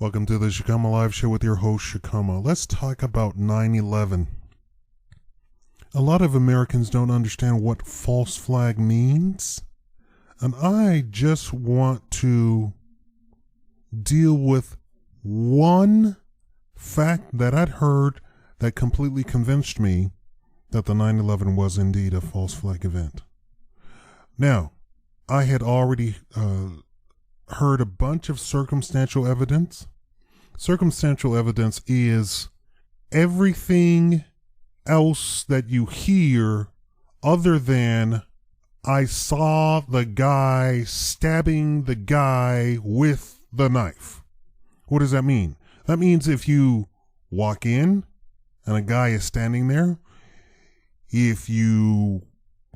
Welcome to the Shakaama Live Show with your host, Shakaama. Let's talk about 9/11. A lot of Americans don't understand what false flag means, and I just want to deal with one fact that I'd heard that completely convinced me that the 9/11 was indeed a false flag event. Now, I had already heard a bunch of circumstantial evidence. Circumstantial evidence is everything else that you hear other than I saw the guy stabbing the guy with the knife. What does that mean? That means if you walk in and a guy is standing there, if you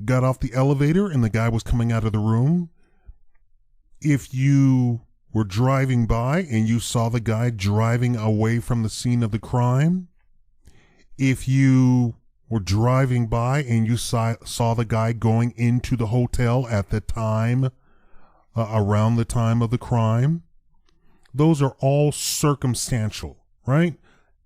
got off the elevator and the guy was coming out of the room, if you were driving by and you saw the guy driving away from the scene of the crime, if you were driving by and you saw the guy going into the hotel at the time, around the time of the crime, those are all circumstantial, right?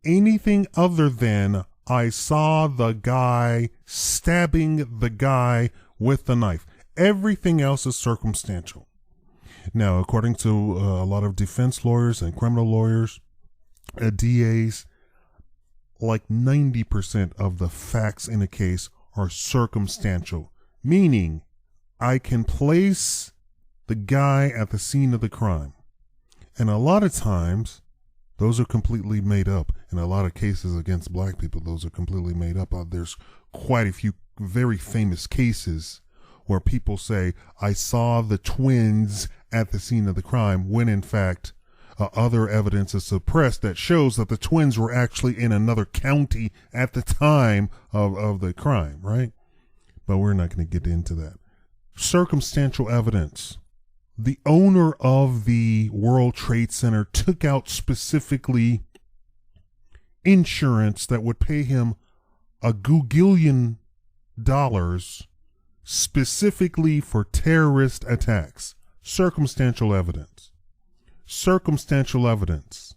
Anything other than I saw the guy stabbing the guy with the knife. Everything else is circumstantial. Now, according to a lot of defense lawyers and criminal lawyers, DAs, like 90% of the facts in a case are circumstantial, meaning I can place the guy at the scene of the crime. And a lot of times, those are completely made up. In a lot of cases against black people, those are completely made up. There's quite a few very famous cases where people say, I saw the twins at the scene of the crime, when in fact other evidence is suppressed that shows that the twins were actually in another county at the time of the crime, right? But we're not going to get into that. Circumstantial evidence. The owner of the World Trade Center took out specifically insurance that would pay him $1 gagillion specifically for terrorist attacks. Circumstantial evidence. Circumstantial evidence.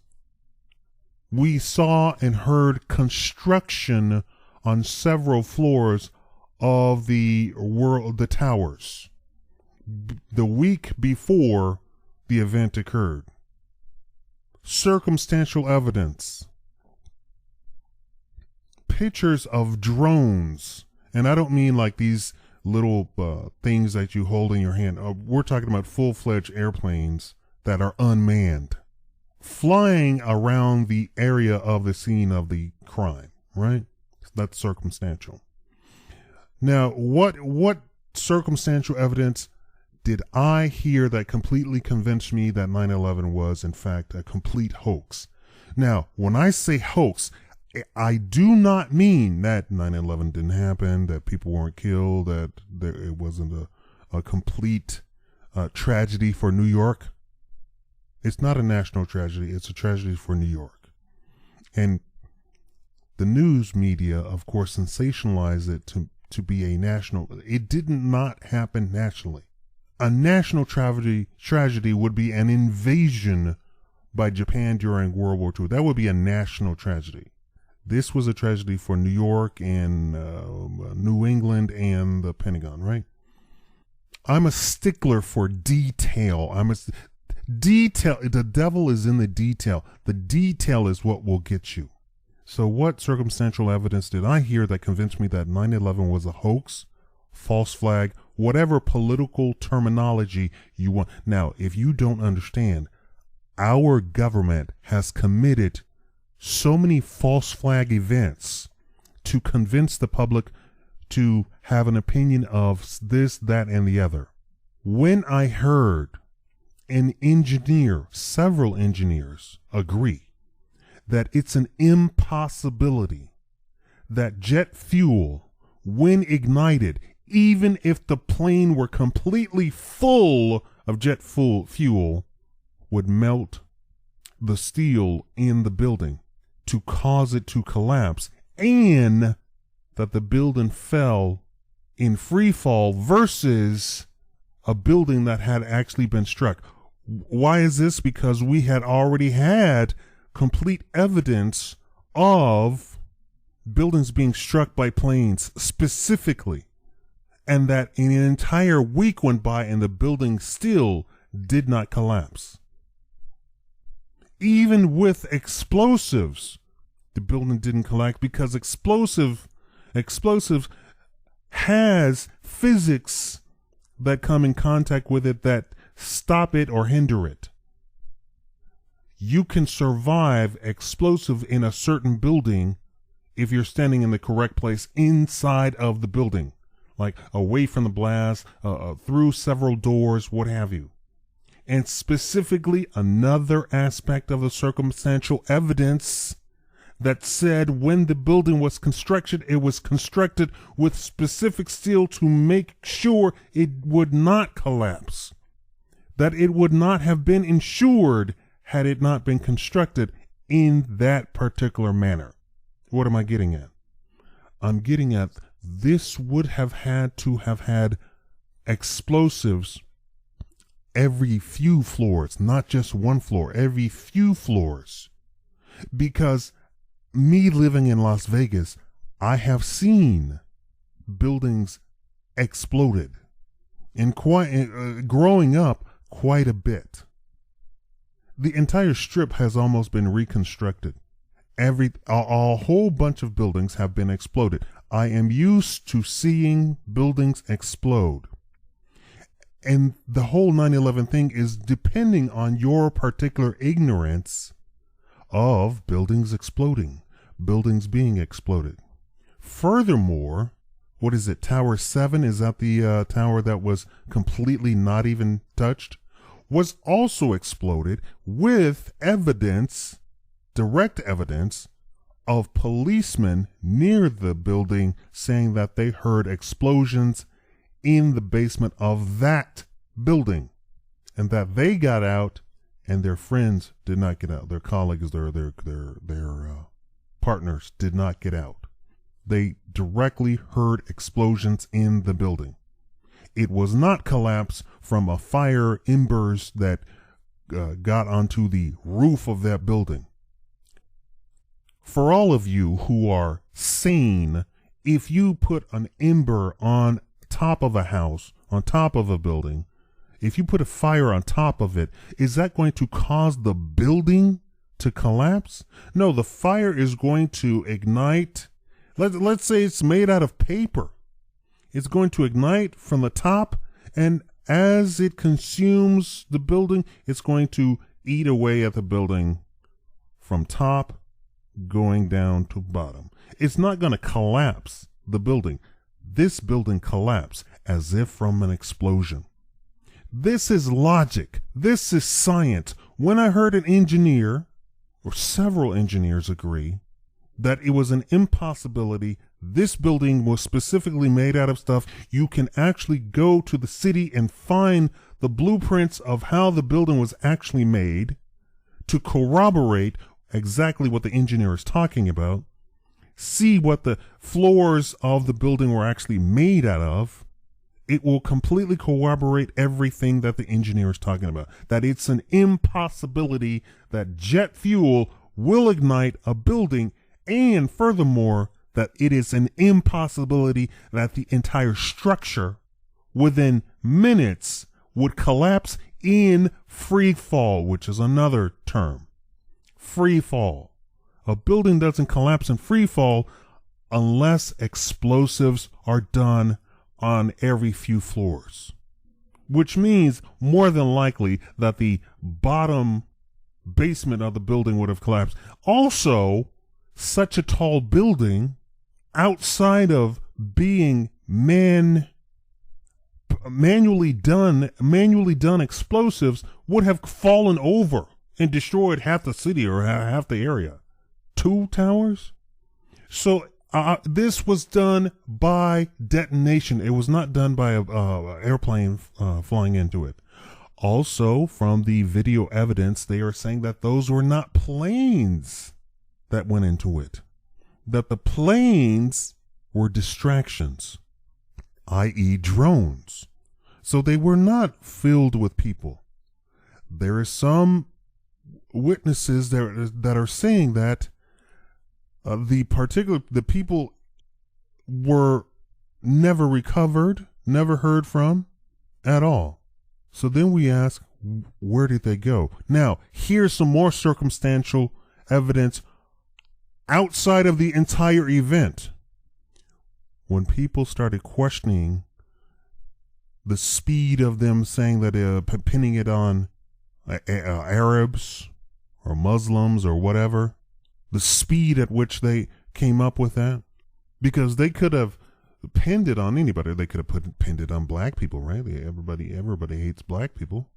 We saw and heard construction on several floors of the towers the week before the event occurred. Circumstantial evidence. Pictures of drones, and I don't mean like these little things that you hold in your hand. We're talking about full-fledged airplanes that are unmanned, flying around the area of the scene of the crime, right? That's circumstantial. Now, what circumstantial evidence did I hear that completely convinced me that 9/11 was, in fact, a complete hoax? Now, when I say hoax, I do not mean that 9/11 didn't happen, that people weren't killed, that it wasn't a complete tragedy for New York. It's not a national tragedy. It's a tragedy for New York. And the news media, of course, sensationalized it to be a national. It did not happen nationally. A national tragedy would be an invasion by Japan during World War II. That would be a national tragedy. This was a tragedy for New York and New England and the Pentagon, right? I'm a stickler for detail. Detail. The devil is in the detail. The detail is what will get you. So what circumstantial evidence did I hear that convinced me that 9/11 was a hoax, false flag, whatever political terminology you want? Now, if you don't understand, our government has committed so many false flag events to convince the public to have an opinion of this, that, and the other. When I heard several engineers agree that it's an impossibility that jet fuel, when ignited, even if the plane were completely full of jet fuel, would melt the steel in the building to cause it to collapse, and that the building fell in free fall versus a building that had actually been struck. Why is this? Because we had already had complete evidence of buildings being struck by planes specifically, and that an entire week went by and the building still did not collapse. Even with explosives, the building didn't collapse because explosives has physics that come in contact with it that stop it or hinder it. You can survive explosive in a certain building if you're standing in the correct place inside of the building, like away from the blast, through several doors, what have you. And specifically, another aspect of the circumstantial evidence that said when the building was constructed, it was constructed with specific steel to make sure it would not collapse, that it would not have been insured had it not been constructed in that particular manner. What am I getting at? I'm getting at this would have had to have had explosives every few floors, not just one floor, every few floors. Because me living in Las Vegas, I have seen buildings exploded and growing up quite a bit. The entire strip has almost been reconstructed. A whole bunch of buildings have been exploded. I am used to seeing buildings explode. And the whole 9/11 thing is depending on your particular ignorance of buildings exploding, buildings being exploded. Furthermore, what is it? Tower 7, is that the tower that was completely not even touched? Was also exploded with evidence, direct evidence, of policemen near the building saying that they heard explosions in the basement of that building, and that they got out and their friends did not get out. Their colleagues, their partners did not get out. They directly heard explosions in the building. It was not collapse from a fire embers that got onto the roof of that building. For all of you who are sane, if you put an ember on top of a house, on top of a building, if you put a fire on top of it, is that going to cause the building to collapse? No, the fire is going to ignite. Let's say it's made out of paper. It's going to ignite from the top, and as it consumes the building, it's going to eat away at the building from top going down to bottom. It's not going to collapse the building. This building collapsed as if from an explosion. This is logic. This is science. When I heard an engineer, or several engineers agree, that it was an impossibility, this building was specifically made out of stuff, you can actually go to the city and find the blueprints of how the building was actually made to corroborate exactly what the engineer is talking about, see what the floors of the building were actually made out of. It will completely corroborate everything that the engineer is talking about, that it's an impossibility that jet fuel will ignite a building, and furthermore, that it is an impossibility that the entire structure within minutes would collapse in free fall, which is another term. Free fall. A building doesn't collapse in free fall unless explosives are done on every few floors, which means more than likely that the bottom basement of the building would have collapsed. Also, such a tall building, outside of being manually done explosives, would have fallen over and destroyed half the city or half the area. 2 towers? So this was done by detonation. It was not done by a airplane flying into it. Also, from the video evidence, they are saying that those were not planes that went into it, that the planes were distractions, i.e. drones. So they were not filled with people. there is some witnesses that are saying that the people were never recovered, never heard from at all. So then we ask, where did they go? Now, here's some more circumstantial evidence outside of the entire event. When people started questioning the speed of them saying that pinning it on Arabs or Muslims or whatever, the speed at which they came up with that, because they could have pinned it on anybody. They could have pinned it on black people, right? Everybody hates black people.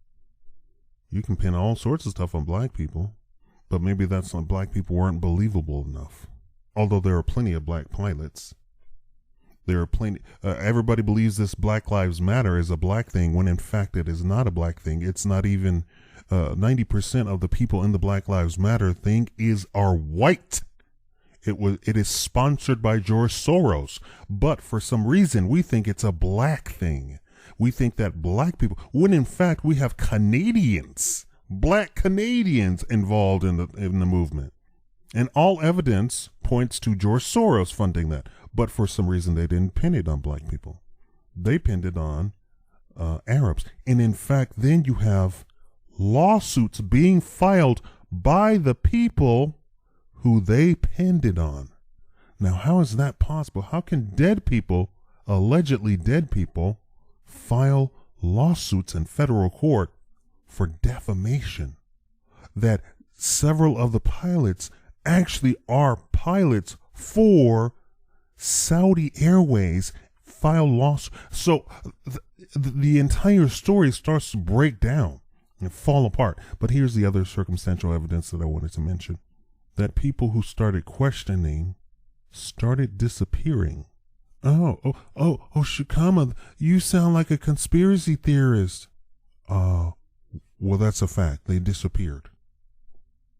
You can pin all sorts of stuff on black people, but maybe that's not, black people weren't believable enough. Although there are plenty of black pilots. There are plenty. Everybody believes this Black Lives Matter is a black thing, when in fact it is not a black thing. It's not even 90% of the people in the Black Lives Matter thing are white. It is sponsored by George Soros, but for some reason we think it's a black thing. We think that black people, when in fact we have Canadians, black Canadians involved in the movement, and all evidence points to George Soros funding that. But for some reason they didn't pin it on black people. They pinned it on Arabs, and in fact then you have lawsuits being filed by the people who they pinned it on. Now, how is that possible? How can dead people, allegedly dead people, file lawsuits in federal court for defamation? That several of the pilots actually are pilots for Saudi Airways, file lawsuits. So the entire story starts to break down and fall apart. But here's the other circumstantial evidence that I wanted to mention. That people who started questioning started disappearing. Oh, Shakaama, you sound like a conspiracy theorist. Well, that's a fact. They disappeared.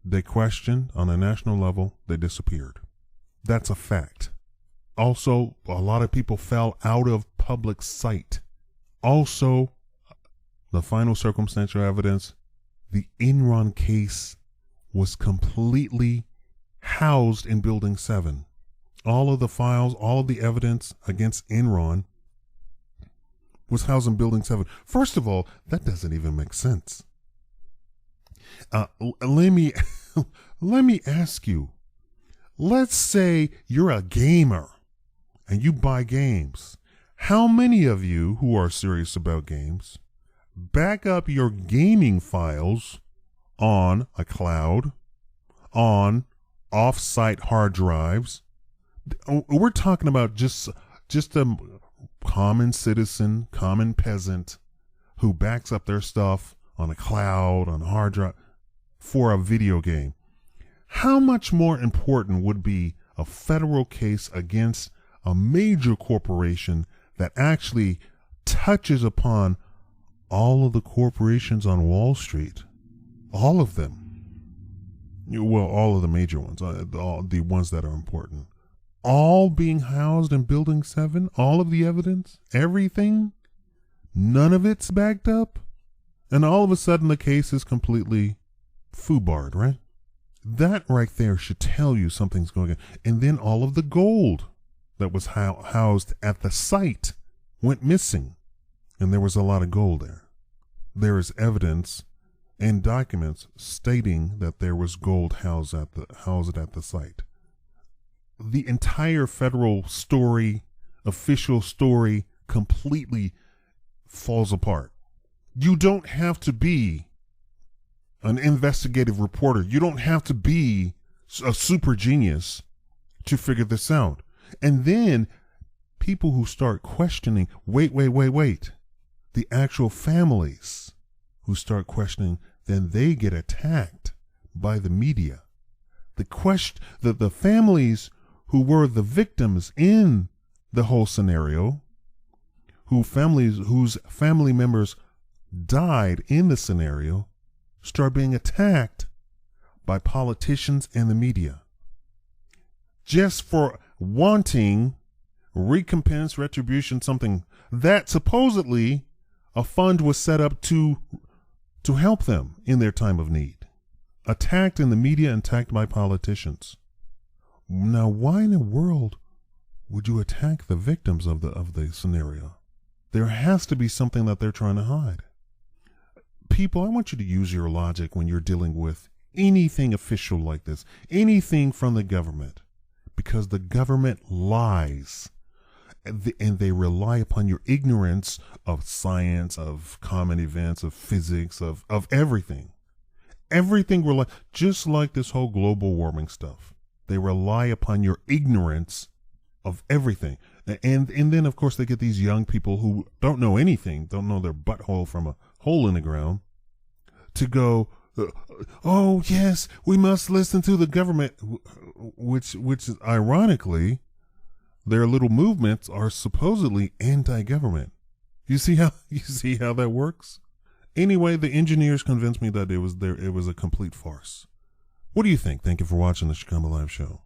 They questioned on a national level. They disappeared. That's a fact. Also, a lot of people fell out of public sight. Also, the final circumstantial evidence, the Enron case was completely housed in Building 7. All of the files, all of the evidence against Enron was housed in Building 7. First of all, that doesn't even make sense. Let me ask you. Let's say you're a gamer and you buy games. How many of you who are serious about games back up your gaming files on a cloud, on off-site hard drives? We're talking about just a common citizen, common peasant who backs up their stuff on a cloud, on a hard drive for a video game. How much more important would be a federal case against a major corporation that actually touches upon all of the corporations on Wall Street? All of them. Well, all of the major ones, the ones that are important. All being housed in Building 7, all of the evidence, everything, none of it's backed up, and all of a sudden the case is completely foobarred, right? That right there should tell you something's going on. And then all of the gold that was housed at the site went missing, and there was a lot of gold there. There is evidence and documents stating that there was gold housed at the site. The entire federal story, official story, completely falls apart. You don't have to be an investigative reporter. You don't have to be a super genius to figure this out. And then people who start questioning, wait. The actual families who start questioning, then they get attacked by the media. The families who were the victims in the whole scenario, whose family members died in the scenario, start being attacked by politicians and the media just for wanting recompense, retribution, something that supposedly a fund was set up to to help them in their time of need. Attacked in the media and attacked by politicians. Now, why in the world would you attack the victims of the scenario? There has to be something that they're trying to hide. People, I want you to use your logic when you're dealing with anything official like this, anything from the government, because the government lies, and they rely upon your ignorance of science, of common events, of physics, of everything. Everything just like this whole global warming stuff. They rely upon your ignorance of everything. And then, of course, they get these young people who don't know anything, don't know their butthole from a hole in the ground, to go, oh, yes, we must listen to the government, which is ironically, their little movements are supposedly anti-government. You see how that works? Anyway, the engineers convinced me that it was a complete farce. What do you think? Thank you for watching the Shakaama Live Show.